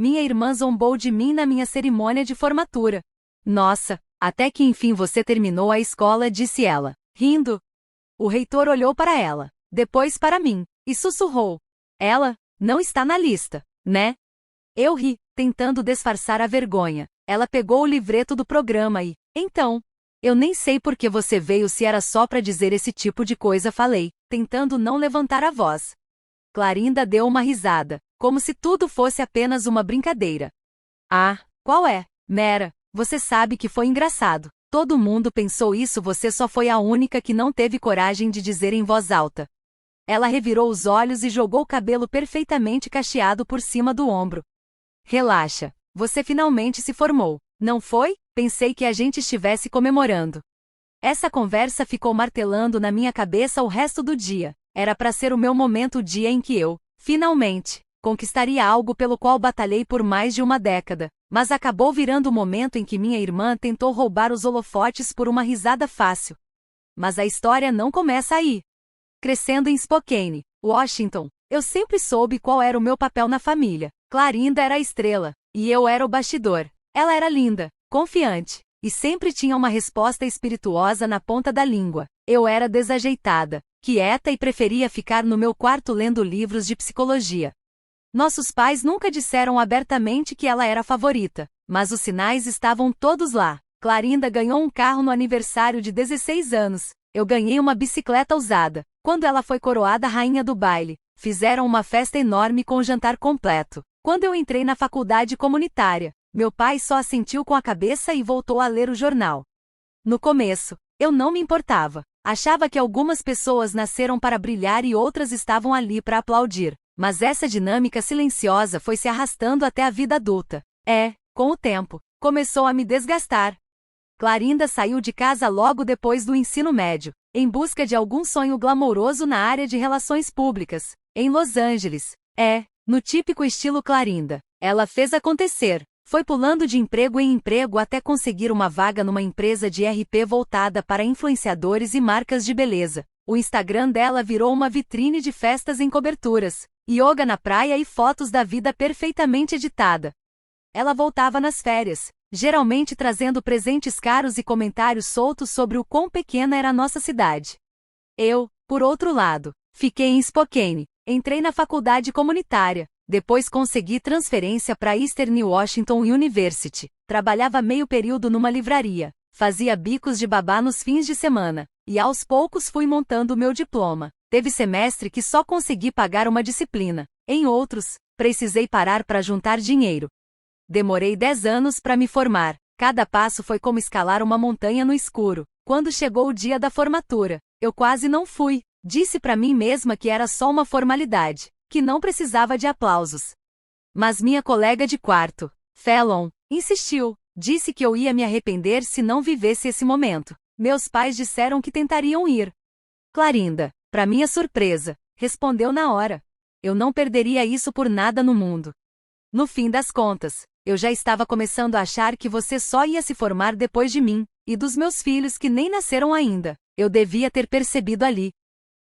Minha irmã zombou de mim na minha cerimônia de formatura. Nossa, até que enfim você terminou a escola, disse ela, rindo. O reitor olhou para ela, depois para mim, e sussurrou. Ela não está na lista, né? Eu ri, tentando disfarçar a vergonha. Ela pegou o livreto do programa e, então, eu nem sei por que você veio se era só para dizer esse tipo de coisa, falei, tentando não levantar a voz. Clarinda deu uma risada, como se tudo fosse apenas uma brincadeira. Ah, qual é, Mera? Você sabe que foi engraçado. Todo mundo pensou isso, você só foi a única que não teve coragem de dizer em voz alta. Ela revirou os olhos e jogou o cabelo perfeitamente cacheado por cima do ombro. Relaxa, você finalmente se formou, não foi? Pensei que a gente estivesse comemorando. Essa conversa ficou martelando na minha cabeça o resto do dia. Era para ser o meu momento, o dia em que eu, finalmente, conquistaria algo pelo qual batalhei por mais de uma década, mas acabou virando o momento em que minha irmã tentou roubar os holofotes por uma risada fácil. Mas a história não começa aí. Crescendo em Spokane, Washington, eu sempre soube qual era o meu papel na família. Clarinda era a estrela, e eu era o bastidor. Ela era linda, confiante, e sempre tinha uma resposta espirituosa na ponta da língua. Eu era desajeitada, quieta e preferia ficar no meu quarto lendo livros de psicologia. Nossos pais nunca disseram abertamente que ela era a favorita, mas os sinais estavam todos lá. Clarinda ganhou um carro no aniversário de 16 anos. Eu ganhei uma bicicleta usada. Quando ela foi coroada rainha do baile, fizeram uma festa enorme com jantar completo. Quando eu entrei na faculdade comunitária, meu pai só assentiu com a cabeça e voltou a ler o jornal. No começo, eu não me importava. Achava que algumas pessoas nasceram para brilhar e outras estavam ali para aplaudir. Mas essa dinâmica silenciosa foi se arrastando até a vida adulta. Com o tempo, começou a me desgastar. Clarinda saiu de casa logo depois do ensino médio, em busca de algum sonho glamouroso na área de relações públicas, em Los Angeles. No típico estilo Clarinda, ela fez acontecer. Foi pulando de emprego em emprego até conseguir uma vaga numa empresa de RP voltada para influenciadores e marcas de beleza. O Instagram dela virou uma vitrine de festas em coberturas, yoga na praia e fotos da vida perfeitamente editada. Ela voltava nas férias, geralmente trazendo presentes caros e comentários soltos sobre o quão pequena era a nossa cidade. Eu, por outro lado, fiquei em Spokane, entrei na faculdade comunitária, depois consegui transferência para Eastern Washington University, trabalhava meio período numa livraria, fazia bicos de babá nos fins de semana, e aos poucos fui montando o meu diploma. Teve semestre que só consegui pagar uma disciplina, em outros, precisei parar para juntar dinheiro. Demorei 10 anos para me formar, cada passo foi como escalar uma montanha no escuro. Quando chegou o dia da formatura, eu quase não fui, disse para mim mesma que era só uma formalidade, que não precisava de aplausos. Mas minha colega de quarto, Fallon, insistiu, disse que eu ia me arrepender se não vivesse esse momento. Meus pais disseram que tentariam ir. Clarinda, para minha surpresa, respondeu na hora. Eu não perderia isso por nada no mundo. No fim das contas, eu já estava começando a achar que você só ia se formar depois de mim, e dos meus filhos que nem nasceram ainda. Eu devia ter percebido ali.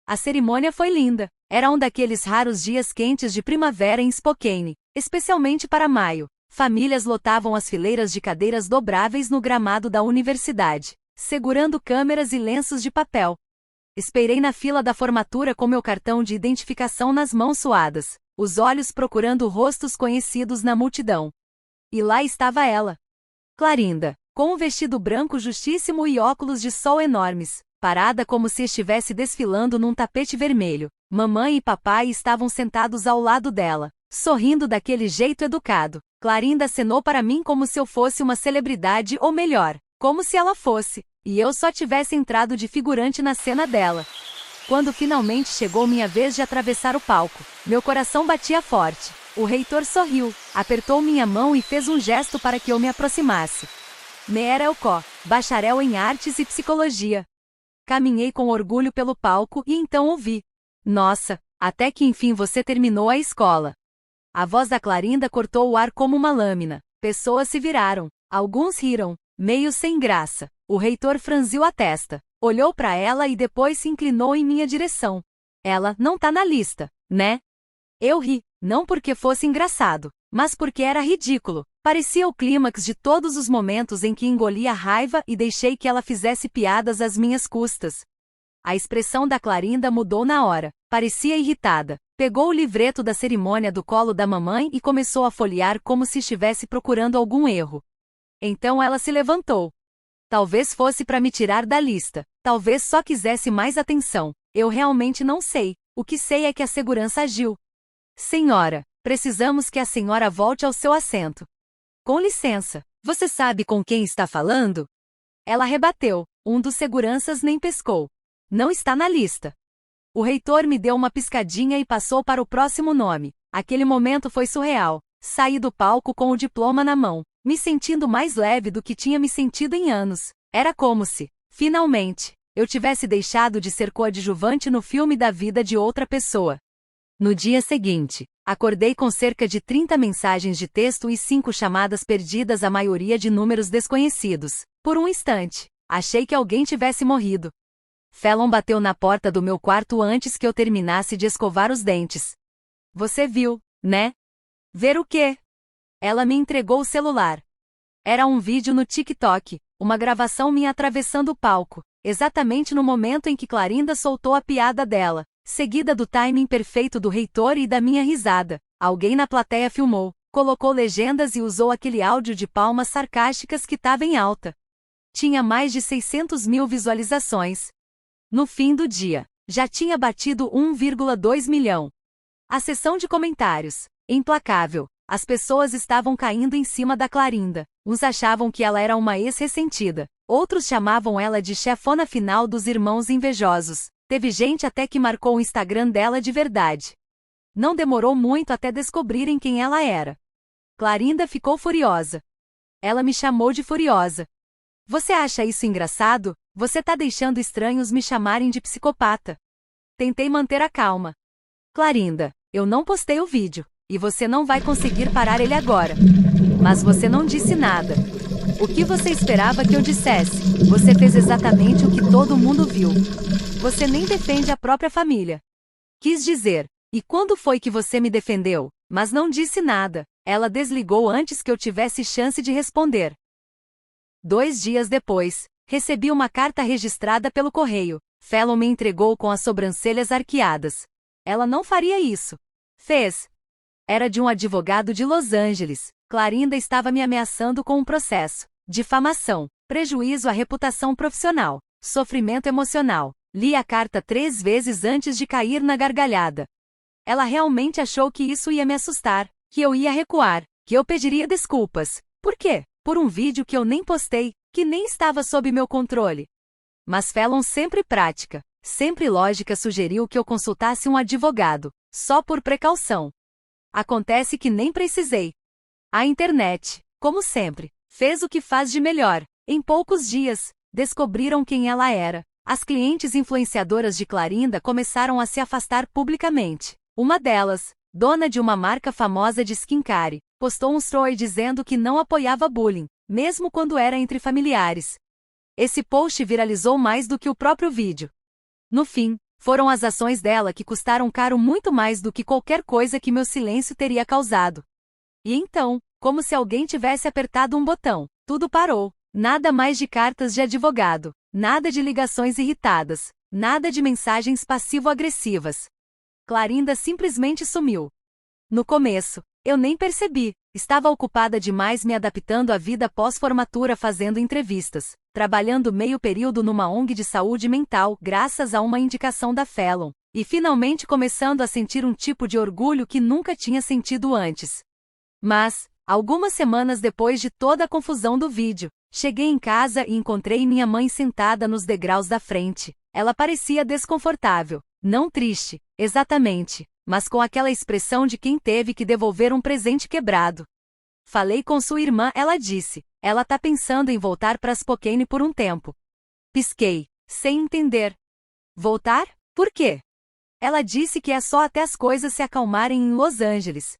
A cerimônia foi linda. Era um daqueles raros dias quentes de primavera em Spokane, especialmente para maio. Famílias lotavam as fileiras de cadeiras dobráveis no gramado da universidade, segurando câmeras e lenços de papel. Esperei na fila da formatura com meu cartão de identificação nas mãos suadas, os olhos procurando rostos conhecidos na multidão. E lá estava ela. Clarinda, com um vestido branco justíssimo e óculos de sol enormes, parada como se estivesse desfilando num tapete vermelho. Mamãe e papai estavam sentados ao lado dela, sorrindo daquele jeito educado. Clarinda acenou para mim como se eu fosse uma celebridade, ou melhor, como se ela fosse, e eu só tivesse entrado de figurante na cena dela. Quando finalmente chegou minha vez de atravessar o palco, meu coração batia forte. O reitor sorriu, apertou minha mão e fez um gesto para que eu me aproximasse. Mera Elko, bacharel em artes e psicologia. Caminhei com orgulho pelo palco e então ouvi. Nossa, até que enfim você terminou a escola. A voz da Clarinda cortou o ar como uma lâmina. Pessoas se viraram. Alguns riram, meio sem graça. O reitor franziu a testa, olhou para ela e depois se inclinou em minha direção. Ela não tá na lista, né? Eu ri, não porque fosse engraçado, Mas porque era ridículo. Parecia o clímax de todos os momentos em que engoli a raiva e deixei que ela fizesse piadas às minhas custas. A expressão da Clarinda mudou na hora. Parecia irritada. Pegou o livreto da cerimônia do colo da mamãe e começou a folhear como se estivesse procurando algum erro. Então ela se levantou. Talvez fosse para me tirar da lista. Talvez só quisesse mais atenção. Eu realmente não sei. O que sei é que a segurança agiu. Senhora, precisamos que a senhora volte ao seu assento. Com licença, você sabe com quem está falando? Ela rebateu. Um dos seguranças nem pescou. Não está na lista. O reitor me deu uma piscadinha e passou para o próximo nome. Aquele momento foi surreal. Saí do palco com o diploma na mão, me sentindo mais leve do que tinha me sentido em anos. Era como se, finalmente, eu tivesse deixado de ser coadjuvante no filme da vida de outra pessoa. No dia seguinte, acordei com cerca de 30 mensagens de texto e 5 chamadas perdidas, a maioria de números desconhecidos. Por um instante, achei que alguém tivesse morrido. Fallon bateu na porta do meu quarto antes que eu terminasse de escovar os dentes. Você viu, né? Ver o quê? Ela me entregou o celular. Era um vídeo no TikTok, uma gravação minha atravessando o palco, exatamente no momento em que Clarinda soltou a piada dela, seguida do timing perfeito do reitor e da minha risada. Alguém na plateia filmou, colocou legendas e usou aquele áudio de palmas sarcásticas que estava em alta. Tinha mais de 600 mil visualizações. No fim do dia, já tinha batido 1,2 milhão. A seção de comentários, implacável. As pessoas estavam caindo em cima da Clarinda. Uns achavam que ela era uma ex-ressentida. Outros chamavam ela de chefona final dos irmãos invejosos. Teve gente até que marcou o Instagram dela de verdade. Não demorou muito até descobrirem quem ela era. Clarinda ficou furiosa. Ela me chamou de furiosa. Você acha isso engraçado? Você tá deixando estranhos me chamarem de psicopata. Tentei manter a calma. Clarinda, eu não postei o vídeo, e você não vai conseguir parar ele agora. Mas você não disse nada. O que você esperava que eu dissesse? Você fez exatamente o que todo mundo viu. Você nem defende a própria família. Quis dizer, e quando foi que você me defendeu? Mas não disse nada. Ela desligou antes que eu tivesse chance de responder. 2 dias depois, recebi uma carta registrada pelo correio. Fallon me entregou com as sobrancelhas arqueadas. Ela não faria isso. Fez. Era de um advogado de Los Angeles. Clarinda estava me ameaçando com um processo. Difamação, prejuízo à reputação profissional, sofrimento emocional. Li a carta 3 vezes antes de cair na gargalhada. Ela realmente achou que isso ia me assustar, que eu ia recuar, que eu pediria desculpas. Por quê? Por um vídeo que eu nem postei, que nem estava sob meu controle. Mas Fallon, sempre prática, sempre lógica, sugeriu que eu consultasse um advogado, só por precaução. Acontece que nem precisei. A internet, como sempre, fez o que faz de melhor. Em poucos dias, descobriram quem ela era. As clientes influenciadoras de Clarinda começaram a se afastar publicamente. Uma delas, dona de uma marca famosa de skincare, postou um story dizendo que não apoiava bullying, mesmo quando era entre familiares. Esse post viralizou mais do que o próprio vídeo. No fim, foram as ações dela que custaram caro, muito mais do que qualquer coisa que meu silêncio teria causado. E então, como se alguém tivesse apertado um botão, tudo parou. Nada mais de cartas de advogado, nada de ligações irritadas, nada de mensagens passivo-agressivas. Clarinda simplesmente sumiu. No começo, eu nem percebi. Estava ocupada demais me adaptando à vida pós-formatura, fazendo entrevistas, trabalhando meio período numa ONG de saúde mental, graças a uma indicação da Fallon, e finalmente começando a sentir um tipo de orgulho que nunca tinha sentido antes. Mas, algumas semanas depois de toda a confusão do vídeo, cheguei em casa e encontrei minha mãe sentada nos degraus da frente. Ela parecia desconfortável, não triste, exatamente, mas com aquela expressão de quem teve que devolver um presente quebrado. Falei com sua irmã, ela disse. Ela tá pensando em voltar para Spokane por um tempo. Pisquei, sem entender. Voltar? Por quê? Ela disse que é só até as coisas se acalmarem em Los Angeles.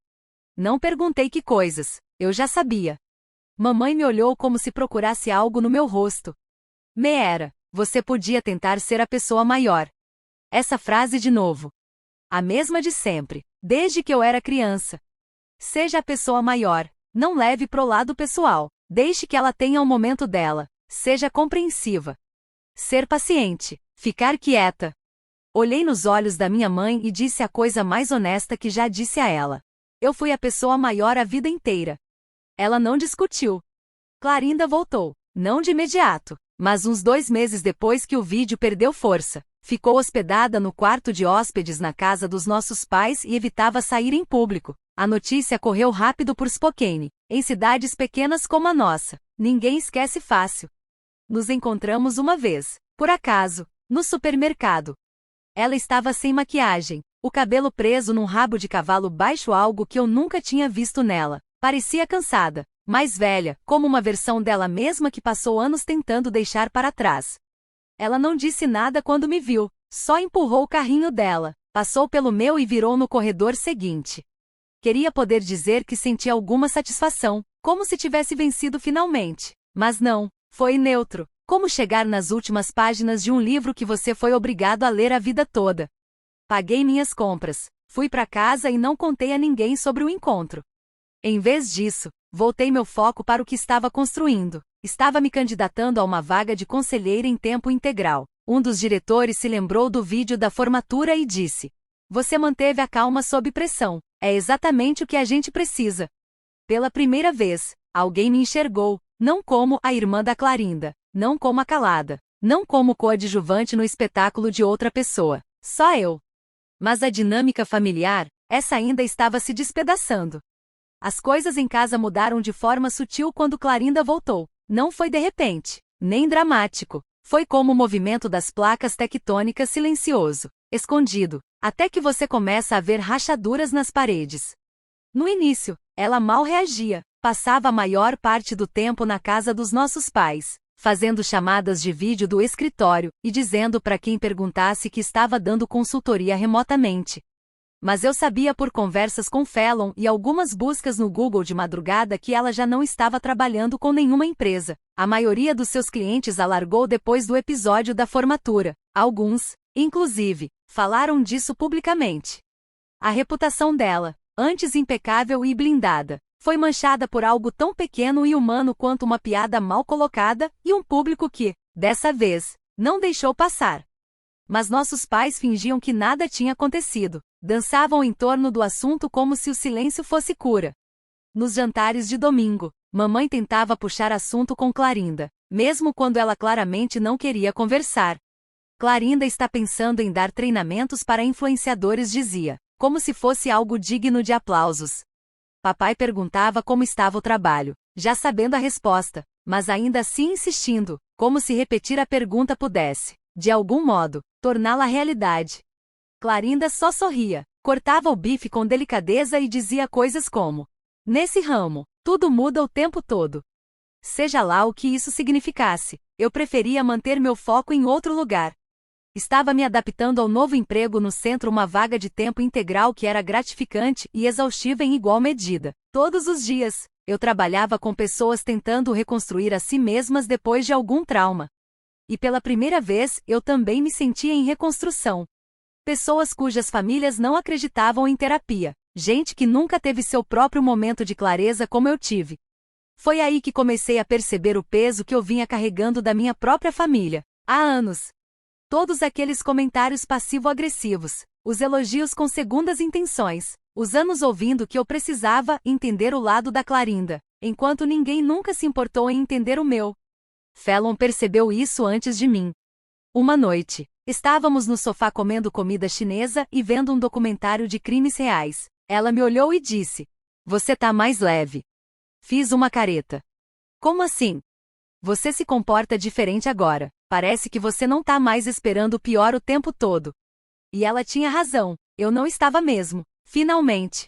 Não perguntei que coisas, eu já sabia. Mamãe me olhou como se procurasse algo no meu rosto. Meera, você podia tentar ser a pessoa maior. Essa frase de novo. A mesma de sempre, desde que eu era criança. Seja a pessoa maior. Não leve pro lado pessoal. Deixe que ela tenha o momento dela. Seja compreensiva. Ser paciente. Ficar quieta. Olhei nos olhos da minha mãe e disse a coisa mais honesta que já disse a ela. Eu fui a pessoa maior a vida inteira. Ela não discutiu. Clarinda voltou. Não de imediato, mas uns 2 meses depois que o vídeo perdeu força. Ficou hospedada no quarto de hóspedes na casa dos nossos pais e evitava sair em público. A notícia correu rápido por Spokane. Em cidades pequenas como a nossa, ninguém esquece fácil. Nos encontramos uma vez, por acaso, no supermercado. Ela estava sem maquiagem, o cabelo preso num rabo de cavalo baixo, algo que eu nunca tinha visto nela. Parecia cansada, mais velha, como uma versão dela mesma que passou anos tentando deixar para trás. Ela não disse nada quando me viu, só empurrou o carrinho dela, passou pelo meu e virou no corredor seguinte. Queria poder dizer que senti alguma satisfação, como se tivesse vencido finalmente. Mas não, foi neutro, como chegar nas últimas páginas de um livro que você foi obrigado a ler a vida toda. Paguei minhas compras, fui para casa e não contei a ninguém sobre o encontro. Em vez disso, voltei meu foco para o que estava construindo. Estava me candidatando a uma vaga de conselheira em tempo integral. Um dos diretores se lembrou do vídeo da formatura e disse: "Você manteve a calma sob pressão. É exatamente o que a gente precisa." Pela primeira vez, alguém me enxergou, não como a irmã da Clarinda, não como a calada, não como coadjuvante no espetáculo de outra pessoa, só eu. Mas a dinâmica familiar, essa ainda estava se despedaçando. As coisas em casa mudaram de forma sutil quando Clarinda voltou. Não foi de repente, nem dramático. Foi como o movimento das placas tectônicas silencioso, escondido, até que você começa a ver rachaduras nas paredes. No início, ela mal reagia, passava a maior parte do tempo na casa dos nossos pais, fazendo chamadas de vídeo do escritório e dizendo para quem perguntasse que estava dando consultoria remotamente. Mas eu sabia por conversas com Fallon e algumas buscas no Google de madrugada que ela já não estava trabalhando com nenhuma empresa. A maioria dos seus clientes a largou depois do episódio da formatura. Alguns, inclusive, falaram disso publicamente. A reputação dela, antes impecável e blindada, foi manchada por algo tão pequeno e humano quanto uma piada mal colocada e um público que, dessa vez, não deixou passar. Mas nossos pais fingiam que nada tinha acontecido. Dançavam em torno do assunto como se o silêncio fosse cura. Nos jantares de domingo, mamãe tentava puxar assunto com Clarinda, mesmo quando ela claramente não queria conversar. Clarinda está pensando em dar treinamentos para influenciadores, dizia, como se fosse algo digno de aplausos. Papai perguntava como estava o trabalho, já sabendo a resposta, mas ainda assim insistindo, como se repetir a pergunta pudesse, de algum modo, torná-la realidade. Clarinda só sorria, cortava o bife com delicadeza e dizia coisas como: "Nesse ramo, tudo muda o tempo todo." Seja lá o que isso significasse, eu preferia manter meu foco em outro lugar. Estava me adaptando ao novo emprego no centro, uma vaga de tempo integral que era gratificante e exaustiva em igual medida. Todos os dias, eu trabalhava com pessoas tentando reconstruir a si mesmas depois de algum trauma. E pela primeira vez, eu também me sentia em reconstrução. Pessoas cujas famílias não acreditavam em terapia. Gente que nunca teve seu próprio momento de clareza como eu tive. Foi aí que comecei a perceber o peso que eu vinha carregando da minha própria família, há anos. Todos aqueles comentários passivo-agressivos, os elogios com segundas intenções, os anos ouvindo que eu precisava entender o lado da Clarinda, enquanto ninguém nunca se importou em entender o meu. Fallon percebeu isso antes de mim. Uma noite, estávamos no sofá comendo comida chinesa e vendo um documentário de crimes reais. Ela me olhou e disse: "Você tá mais leve." Fiz uma careta. "Como assim?" "Você se comporta diferente agora. Parece que você não tá mais esperando o pior o tempo todo." E ela tinha razão, eu não estava mesmo, finalmente.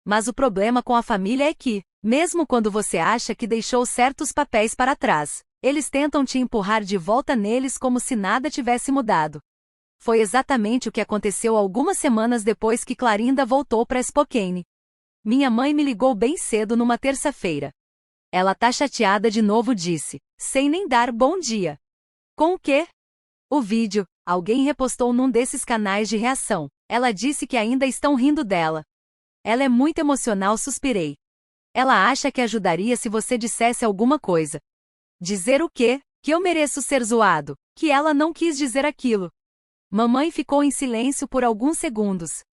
Mas o problema com a família é que, mesmo quando você acha que deixou certos papéis para trás, eles tentam te empurrar de volta neles como se nada tivesse mudado. Foi exatamente o que aconteceu algumas semanas depois que Clarinda voltou para Spokane. Minha mãe me ligou bem cedo numa terça-feira. "Ela tá chateada de novo", disse, sem nem dar bom dia. "Com o quê?" "O vídeo, alguém repostou num desses canais de reação. Ela disse que ainda estão rindo dela." Ela é muito emocional, suspirei. Ela acha que ajudaria se você dissesse alguma coisa. Dizer o quê? Que eu mereço ser zoado, que ela não quis dizer aquilo. Mamãe ficou em silêncio por alguns segundos.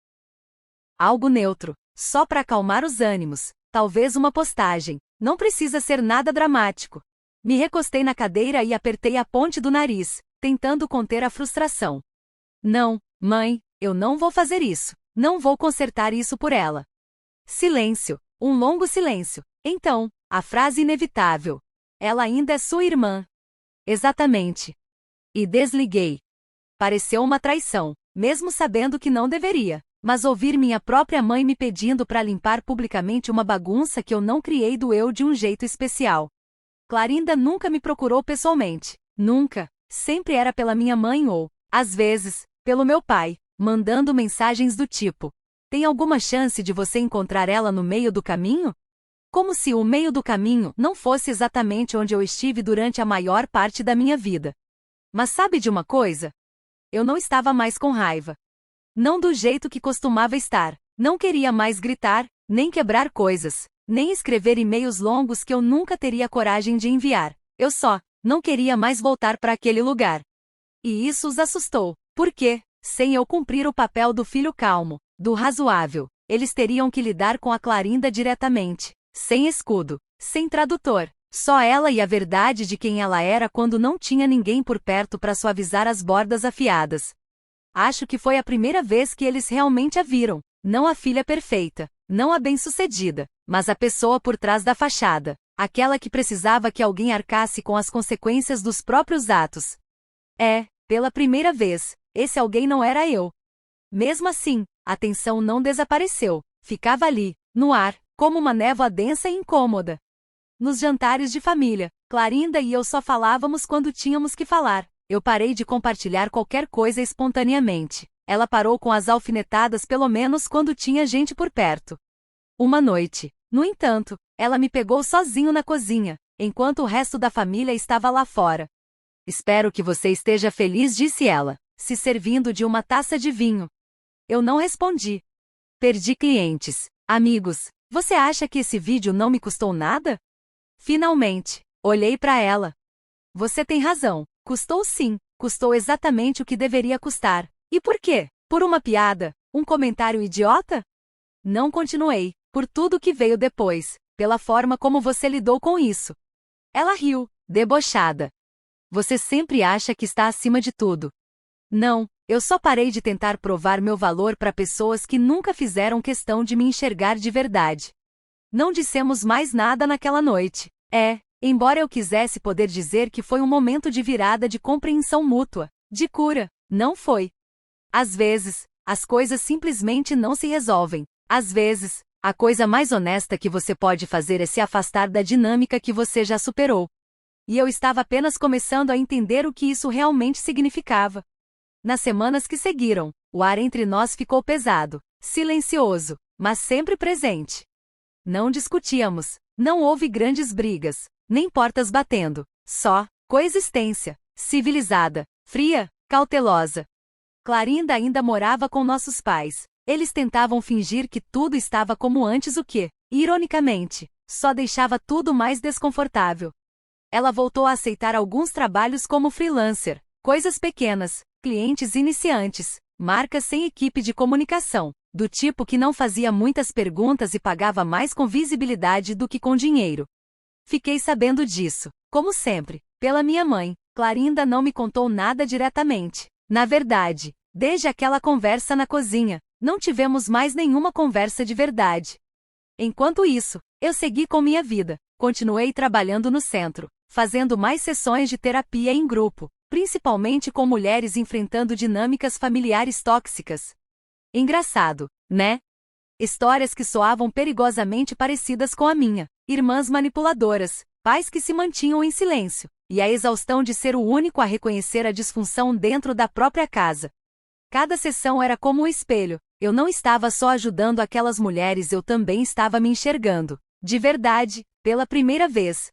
Algo neutro, só para acalmar os ânimos, talvez uma postagem, não precisa ser nada dramático. Me recostei na cadeira e apertei a ponte do nariz, tentando conter a frustração. Não, mãe, eu não vou fazer isso, não vou consertar isso por ela. Silêncio, um longo silêncio. Então, a frase inevitável. Ela ainda é sua irmã. Exatamente. E desliguei. Pareceu uma traição, mesmo sabendo que não deveria. Mas ouvir minha própria mãe me pedindo para limpar publicamente uma bagunça que eu não criei doeu de um jeito especial. Clarinda nunca me procurou pessoalmente. Nunca. Sempre era pela minha mãe ou, às vezes, pelo meu pai, mandando mensagens do tipo: tem alguma chance de você encontrar ela no meio do caminho? Como se o meio do caminho não fosse exatamente onde eu estive durante a maior parte da minha vida. Mas sabe de uma coisa? Eu não estava mais com raiva. Não do jeito que costumava estar. Não queria mais gritar, nem quebrar coisas, nem escrever e-mails longos que eu nunca teria coragem de enviar. Eu só não queria mais voltar para aquele lugar. E isso os assustou, porque, sem eu cumprir o papel do filho calmo, do razoável, eles teriam que lidar com a Clarinda diretamente, sem escudo, sem tradutor, só ela e a verdade de quem ela era quando não tinha ninguém por perto para suavizar as bordas afiadas. Acho que foi a primeira vez que eles realmente a viram, não a filha perfeita, não a bem-sucedida, mas a pessoa por trás da fachada, aquela que precisava que alguém arcasse com as consequências dos próprios atos. Pela primeira vez, esse alguém não era eu. Mesmo assim, a tensão não desapareceu, ficava ali, no ar, como uma névoa densa e incômoda. Nos jantares de família, Clarinda e eu só falávamos quando tínhamos que falar. Eu parei de compartilhar qualquer coisa espontaneamente. Ela parou com as alfinetadas pelo menos quando tinha gente por perto. Uma noite, no entanto, ela me pegou sozinho na cozinha, enquanto o resto da família estava lá fora. Espero que você esteja feliz, disse ela, se servindo de uma taça de vinho. Eu não respondi. Perdi clientes, amigos. Você acha que esse vídeo não me custou nada? Finalmente, olhei para ela. Você tem razão, custou sim, custou exatamente o que deveria custar. E por quê? Por uma piada? Um comentário idiota? Não continuei, por tudo que veio depois, pela forma como você lidou com isso. Ela riu, debochada. Você sempre acha que está acima de tudo. Não, eu só parei de tentar provar meu valor para pessoas que nunca fizeram questão de me enxergar de verdade. Não dissemos mais nada naquela noite. Embora eu quisesse poder dizer que foi um momento de virada de compreensão mútua, de cura, não foi. Às vezes, as coisas simplesmente não se resolvem. Às vezes, a coisa mais honesta que você pode fazer é se afastar da dinâmica que você já superou. E eu estava apenas começando a entender o que isso realmente significava. Nas semanas que seguiram, o ar entre nós ficou pesado, silencioso, mas sempre presente. Não discutíamos, não houve grandes brigas, nem portas batendo, só coexistência, civilizada, fria, cautelosa. Clarinda ainda morava com nossos pais. Eles tentavam fingir que tudo estava como antes, o que, ironicamente, só deixava tudo mais desconfortável. Ela voltou a aceitar alguns trabalhos como freelancer, coisas pequenas, clientes iniciantes, marcas sem equipe de comunicação, do tipo que não fazia muitas perguntas e pagava mais com visibilidade do que com dinheiro. Fiquei sabendo disso, como sempre, pela minha mãe. Clarinda não me contou nada diretamente. Na verdade, desde aquela conversa na cozinha, não tivemos mais nenhuma conversa de verdade. Enquanto isso, eu segui com minha vida, continuei trabalhando no centro, fazendo mais sessões de terapia em grupo, principalmente com mulheres enfrentando dinâmicas familiares tóxicas. Engraçado, né? Histórias que soavam perigosamente parecidas com a minha. Irmãs manipuladoras, pais que se mantinham em silêncio, e a exaustão de ser o único a reconhecer a disfunção dentro da própria casa. Cada sessão era como um espelho. Eu não estava só ajudando aquelas mulheres, eu também estava me enxergando, de verdade, pela primeira vez.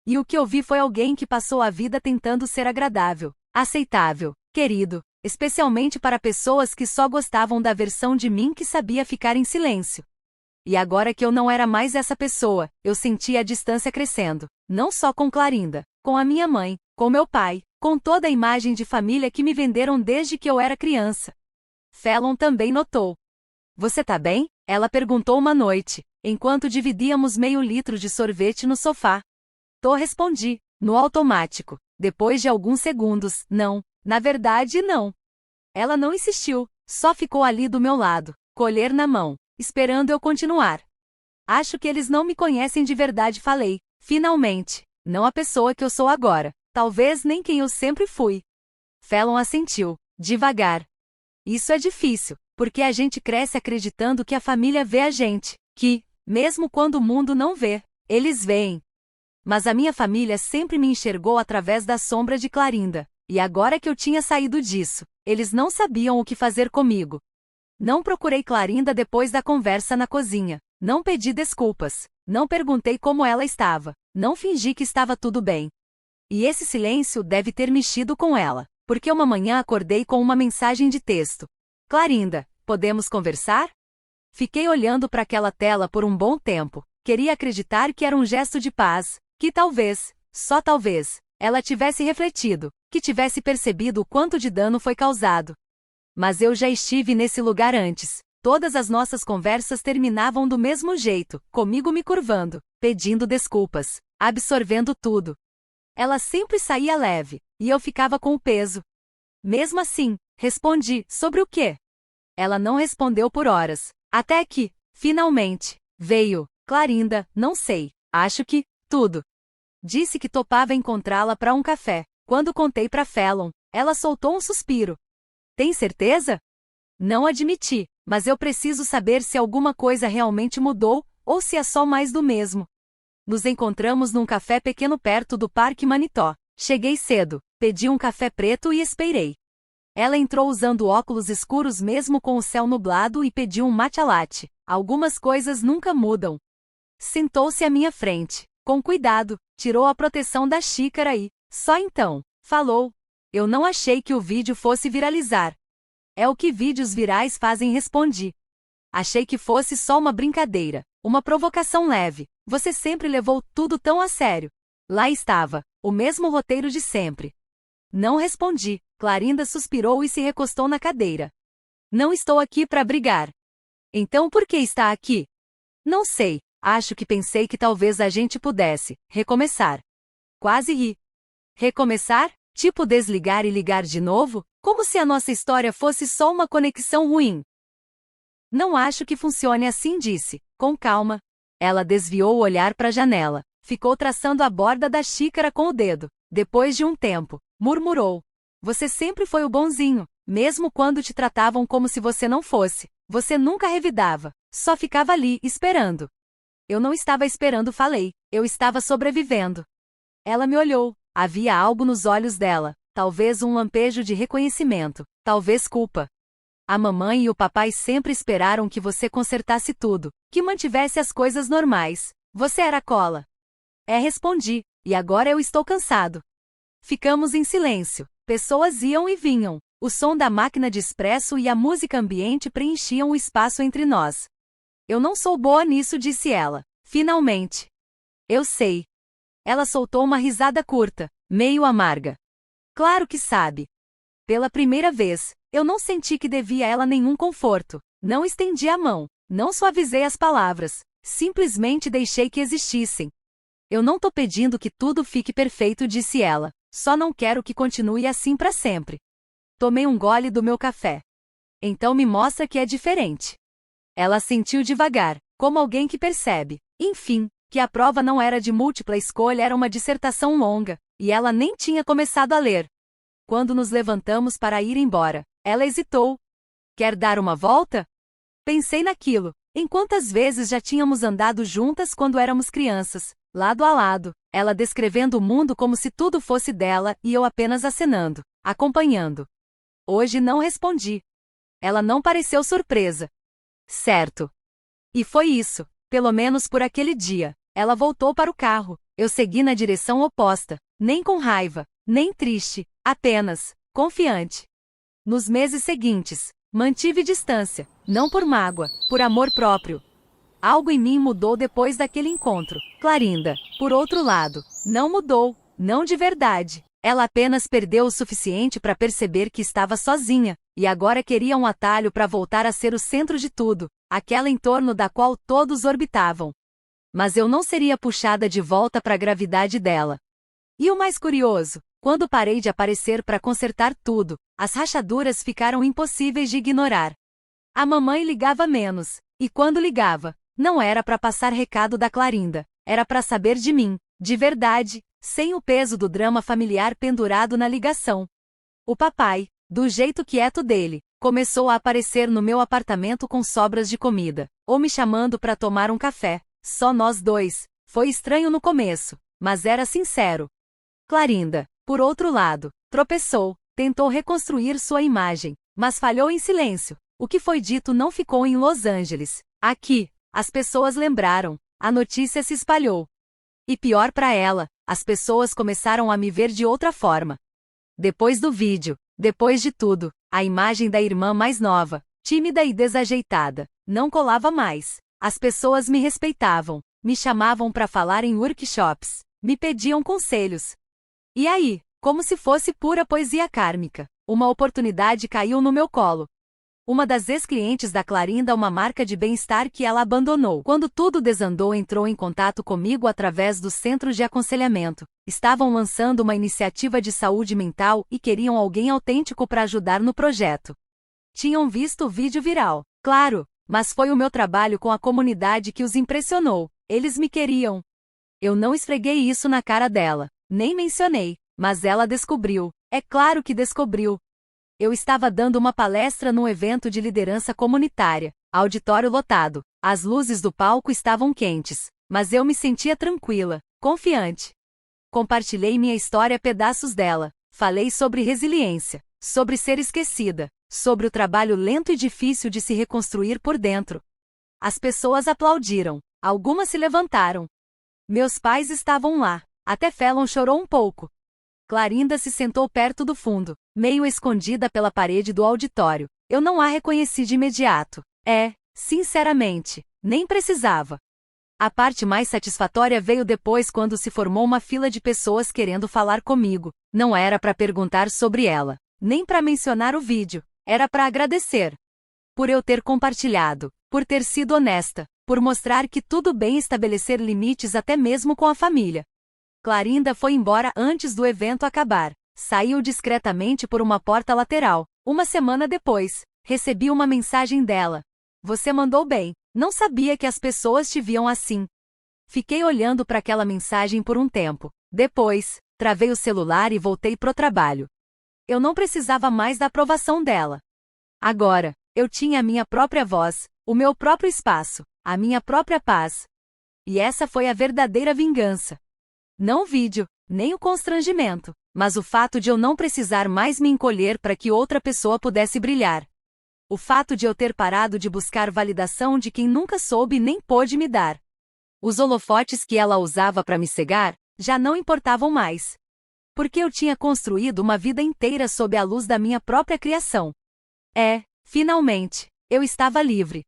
E o que eu vi foi alguém que passou a vida tentando ser agradável, aceitável, querido, especialmente para pessoas que só gostavam da versão de mim que sabia ficar em silêncio. E agora que eu não era mais essa pessoa, eu sentia a distância crescendo. Não só com Clarinda, com a minha mãe, com meu pai, com toda a imagem de família que me venderam desde que eu era criança. Fallon também notou. Você tá bem? Ela perguntou uma noite, enquanto dividíamos meio litro de sorvete no sofá. Respondi, no automático. Depois de alguns segundos, não, na verdade não. Ela não insistiu, só ficou ali do meu lado, colher na mão, esperando eu continuar. Acho que eles não me conhecem de verdade, falei. Finalmente, não a pessoa que eu sou agora, talvez nem quem eu sempre fui. Fallon assentiu, devagar. Isso é difícil, porque a gente cresce acreditando que a família vê a gente, que, mesmo quando o mundo não vê, eles veem. Mas a minha família sempre me enxergou através da sombra de Clarinda, e agora que eu tinha saído disso, eles não sabiam o que fazer comigo. Não procurei Clarinda depois da conversa na cozinha, não pedi desculpas, não perguntei como ela estava, não fingi que estava tudo bem. E esse silêncio deve ter mexido com ela, porque uma manhã acordei com uma mensagem de texto. Clarinda, podemos conversar? Fiquei olhando para aquela tela por um bom tempo, queria acreditar que era um gesto de paz, que talvez, só talvez, ela tivesse refletido, que tivesse percebido o quanto de dano foi causado. Mas eu já estive nesse lugar antes. Todas as nossas conversas terminavam do mesmo jeito, comigo me curvando, pedindo desculpas, absorvendo tudo. Ela sempre saía leve, e eu ficava com o peso. Mesmo assim, respondi, sobre o quê? Ela não respondeu por horas, até que, finalmente, veio. Clarinda, não sei, acho que, tudo. Disse que topava encontrá-la para um café. Quando contei para Fallon, ela soltou um suspiro. Tem certeza? Não admiti, mas eu preciso saber se alguma coisa realmente mudou, ou se é só mais do mesmo. Nos encontramos num café pequeno perto do Parque Manitó. Cheguei cedo, pedi um café preto e esperei. Ela entrou usando óculos escuros mesmo com o céu nublado e pediu um matcha latte. Algumas coisas nunca mudam. Sentou-se à minha frente. Com cuidado, tirou a proteção da xícara e, só então, falou. Eu não achei que o vídeo fosse viralizar. É o que vídeos virais fazem, respondi. Achei que fosse só uma brincadeira, uma provocação leve. Você sempre levou tudo tão a sério. Lá estava, o mesmo roteiro de sempre. Não respondi. Clarinda suspirou e se recostou na cadeira. Não estou aqui para brigar. Então por que está aqui? Não sei, acho que pensei que talvez a gente pudesse recomeçar. Quase ri. Recomeçar? Tipo desligar e ligar de novo? Como se a nossa história fosse só uma conexão ruim. Não acho que funcione assim, disse, com calma. Ela desviou o olhar para a janela, ficou traçando a borda da xícara com o dedo. Depois de um tempo, murmurou. Você sempre foi o bonzinho, mesmo quando te tratavam como se você não fosse. Você nunca revidava, só ficava ali, esperando. Eu não estava esperando, falei, eu estava sobrevivendo. Ela me olhou, havia algo nos olhos dela, talvez um lampejo de reconhecimento, talvez culpa. A mamãe e o papai sempre esperaram que você consertasse tudo, que mantivesse as coisas normais. Você era cola. Respondi, e agora eu estou cansado. Ficamos em silêncio. Pessoas iam e vinham. O som da máquina de expresso e a música ambiente preenchiam o espaço entre nós. Eu não sou boa nisso, disse ela. Finalmente. Eu sei. Ela soltou uma risada curta, meio amarga. Claro que sabe. Pela primeira vez, eu não senti que devia a ela nenhum conforto. Não estendi a mão, não suavizei as palavras, simplesmente deixei que existissem. Eu não tô pedindo que tudo fique perfeito, disse ela. Só não quero que continue assim para sempre. Tomei um gole do meu café. Então me mostra que é diferente. Ela assentiu devagar, como alguém que percebe, enfim, que a prova não era de múltipla escolha, era uma dissertação longa, e ela nem tinha começado a ler. Quando nos levantamos para ir embora, ela hesitou. Quer dar uma volta? Pensei naquilo, em quantas vezes já tínhamos andado juntas quando éramos crianças, lado a lado, ela descrevendo o mundo como se tudo fosse dela e eu apenas acenando, acompanhando. Hoje não respondi. Ela não pareceu surpresa. Certo. E foi isso, pelo menos por aquele dia. Ela voltou para o carro, eu segui na direção oposta, nem com raiva, nem triste, apenas confiante. Nos meses seguintes, mantive distância, não por mágoa, por amor próprio. Algo em mim mudou depois daquele encontro. Clarinda, por outro lado, não mudou, não de verdade. Ela apenas perdeu o suficiente para perceber que estava sozinha, e agora queria um atalho para voltar a ser o centro de tudo, aquela em torno da qual todos orbitavam. Mas eu não seria puxada de volta para a gravidade dela. E o mais curioso, quando parei de aparecer para consertar tudo, as rachaduras ficaram impossíveis de ignorar. A mamãe ligava menos, e quando ligava, não era para passar recado da Clarinda, era para saber de mim, de verdade, sem o peso do drama familiar pendurado na ligação. O papai, do jeito quieto dele, começou a aparecer no meu apartamento com sobras de comida, ou me chamando para tomar um café, só nós dois. Foi estranho no começo, mas era sincero. Clarinda, por outro lado, tropeçou, tentou reconstruir sua imagem, mas falhou em silêncio. O que foi dito não ficou em Los Angeles. Aqui, as pessoas lembraram, a notícia se espalhou. E pior para ela, as pessoas começaram a me ver de outra forma. Depois do vídeo, depois de tudo, a imagem da irmã mais nova, tímida e desajeitada, não colava mais. As pessoas me respeitavam, me chamavam para falar em workshops, me pediam conselhos. E aí, como se fosse pura poesia kármica, uma oportunidade caiu no meu colo. Uma das ex-clientes da Clarinda, uma marca de bem-estar que ela abandonou. Quando tudo desandou, entrou em contato comigo através do centro de aconselhamento. Estavam lançando uma iniciativa de saúde mental e queriam alguém autêntico para ajudar no projeto. Tinham visto o vídeo viral, claro, mas foi o meu trabalho com a comunidade que os impressionou. Eles me queriam. Eu não esfreguei isso na cara dela, nem mencionei, mas ela descobriu. É claro que descobriu. Eu estava dando uma palestra num evento de liderança comunitária, auditório lotado. As luzes do palco estavam quentes, mas eu me sentia tranquila, confiante. Compartilhei minha história, pedaços dela. Falei sobre resiliência, sobre ser esquecida, sobre o trabalho lento e difícil de se reconstruir por dentro. As pessoas aplaudiram, algumas se levantaram. Meus pais estavam lá, até Fallon chorou um pouco. Clarinda se sentou perto do fundo, meio escondida pela parede do auditório. Eu não a reconheci de imediato. Sinceramente, nem precisava. A parte mais satisfatória veio depois, quando se formou uma fila de pessoas querendo falar comigo. Não era para perguntar sobre ela, nem para mencionar o vídeo, era para agradecer. Por eu ter compartilhado, por ter sido honesta, por mostrar que tudo bem estabelecer limites até mesmo com a família. Clarinda foi embora antes do evento acabar. Saiu discretamente por uma porta lateral. Uma semana depois, recebi uma mensagem dela. Você mandou bem. Não sabia que as pessoas te viam assim. Fiquei olhando para aquela mensagem por um tempo. Depois, travei o celular e voltei pro trabalho. Eu não precisava mais da aprovação dela. Agora, eu tinha a minha própria voz, o meu próprio espaço, a minha própria paz. E essa foi a verdadeira vingança. Não o vídeo, nem o constrangimento, mas o fato de eu não precisar mais me encolher para que outra pessoa pudesse brilhar. O fato de eu ter parado de buscar validação de quem nunca soube nem pôde me dar. Os holofotes que ela usava para me cegar, já não importavam mais. Porque eu tinha construído uma vida inteira sob a luz da minha própria criação. Finalmente, eu estava livre.